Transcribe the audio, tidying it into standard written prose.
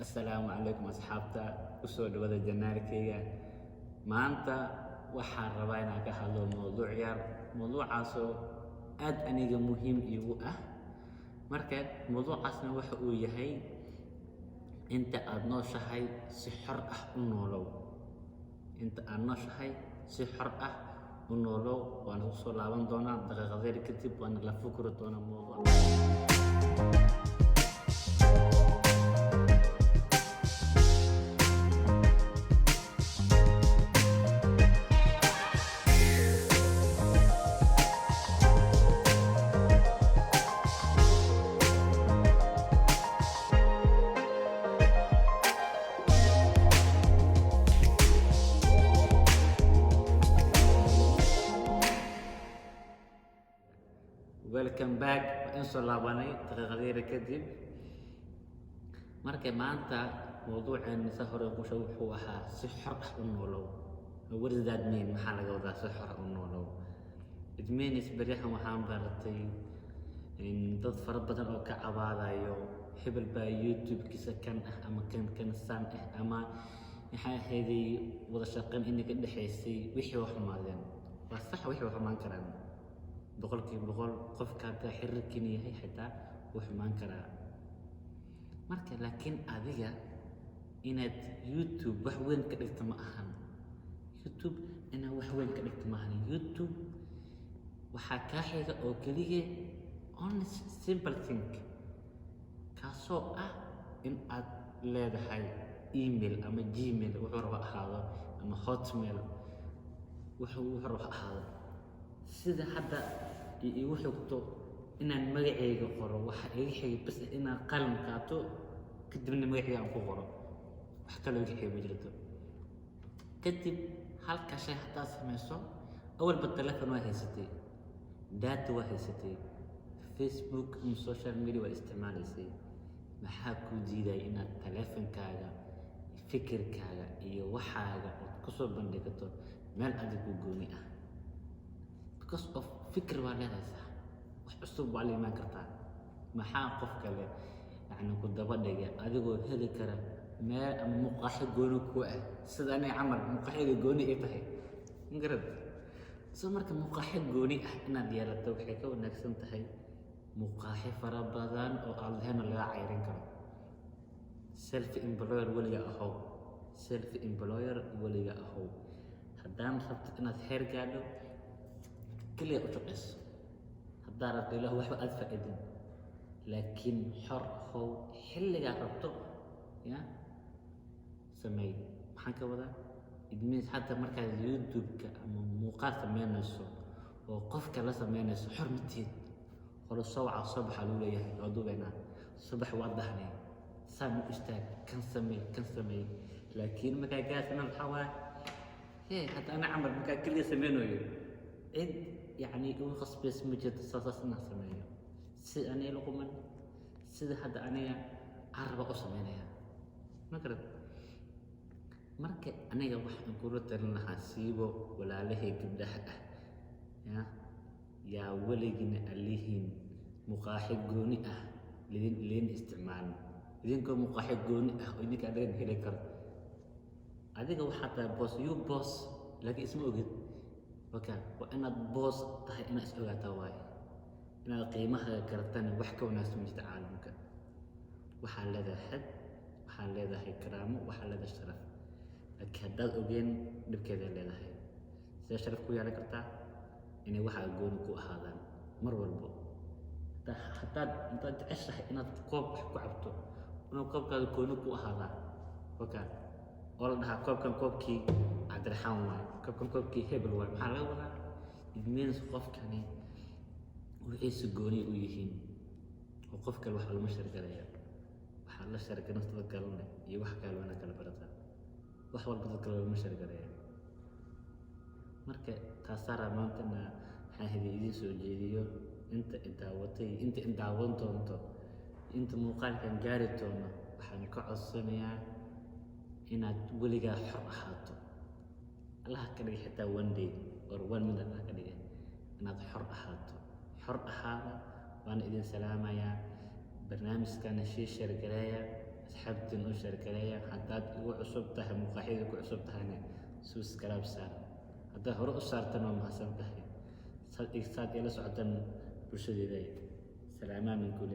السلام عليكم أصحابتا وسود وذا جناركيga maanta waxaan rabaa inaan ka hadlo mowduuc yar mowduucaasoo aad aniga muhiim iigu ah marka mowduucaasna waxa uu yahay inta aad nooshahay si xor ah u noolow inta aad nooshahay si xor ah u noolow waan u soo laaban doonaa daqiiqadeer kadib waan la fikri doonaa mowduuca welcome back waan soo laabanay daqiiqadeer kadib marka maanta mowduucan sa hore ku soo wuxuu ahaa si xor ah u noolow what does that mean maxaa laga wadaa si xor ah u noolow it means bariixan waxaan baratay in dad fara badan oo ka cabaadayo hebel baa youtube-kiisa kan ah ama kan san ah ama maxay ahaydey wada shaqayn inaga dhexaysay wixii wax xumaadeen waa sax wixii wax xumaan karaan boqolkiiba boqol qofka haddaa xiriirkiina yahay xitaa wuu xumaan karaa marka laakiin adiga inaad youtube wax weyn ka dhigto ma ahan youtube inaad wax weyn ka dhigto ma ahan youtube waxaa kaa xiga oo keliya only simple thing kaasoo ah in aad leedahay email ama gmail wuxuu raba ahaado ama hotmail wuxuu raba ahaado sida hadda iigu xigto inaan magacayga qoro waxa iga xigay bas inaan qalin qaato kadibna magacayga aan ku qoro wax kale iga xigay ma jirto kadib halka shay haddaad samayso awalba telefoon waa haysatay data waa haysatay facebook ama social media waa isticmaalaysay maxaa kuu diidaya inaad teleefonkaaga fikirkaaga iyo waxaaga ood kusoo bandhigato meel adig u gooni ah because of fikir waa leedahay sax wax cusub waa la imaan kartaa maxaa qof kale yacni ku daba dhiga adigoo heli kara meel ama muqaaxi gooni ku ah sida anay camal muqaaxiga gooni ay tahay magarad soo marka muqaaxi gooni ah inaad yeelato waxay ka wanaagsan tahay muqaaxi fara badan oo aan lahayn laga cayrin karo self employer weliga ahow self employer weliga ahow haddaan rabto inaad heer gaadho kaliya u shaqayso haddaa rabto ilaah waxba aad faa'iidin laakiin xor ahow xilligaa rabto ya sameey maxaan ka wadaa it means hadda markaad youtube-ka ama muuqaal samaynayso oo qofka la samaynayso xor mateed hore soo waca soo baxa luu leeyahay waa duubaynaa subax waa dahnay saan u istaag kan sameey laakiin markaa gaasana maxaa waaya hadda ana camal markaa keliya samaynayo cid يعني يقول خصبيس مجد صاصنا سمعيه سي أنا لقمن سيد هذا أنا عربة أسمعينها ما كرت مركب أنا يروح نقول ترى حسيبه ولا عليه كبده يا ولجن عليهم مقاحق جوني لين استعمال لين كم مقاحق جوني وإنك أدري هلكر أديك وحتى بوس يو بوس لكن اسمه جد وكان وأنا بوس تهي أنا أسألها تواي أنا قيمها كرتني وحكة وناس مجد عالمك وحال هذا حد وحال هذا هي كرامه وحال هذا الشرف الكهداد أوجين بكذا هذا هي سيشرف كوي على كرتا إني واحد يقولكوا هذا مر والبو حتى أنت تعيش إن تقوب حكوا عبتو أنا قوب كذا يقولكوا هذا وكان والله كوب كان كوب كي عبد الرحمن كوب كي هبل واي maxaa laga wadaa it means qofkani wixii sugooni u yihiin oo qof kale wax lama shargalaya waxa la shargalay nafta galna iyo wax kale wana kala barata wax walba dadka lama shargalaya marka taasara maantana waxaan idin soo jeediyo inta daawan doonto inta muuqaalkan gaari doono waxaan ka codsanayaa inaad weligaa xor ahaato الله كده حتى one day or 1 minute الله كده إن هذا حر أحد وأنا إذن سلامة يا barnaamijkana share gareeya asxaabtiin u share gareeya haddaad igu cusub tahay muuqaalada ku cusub tahayna subscribe saar haddaad hore u saartana waa mahadsan tahay saad ila socotaan bulshadeeda salaamaan min kulli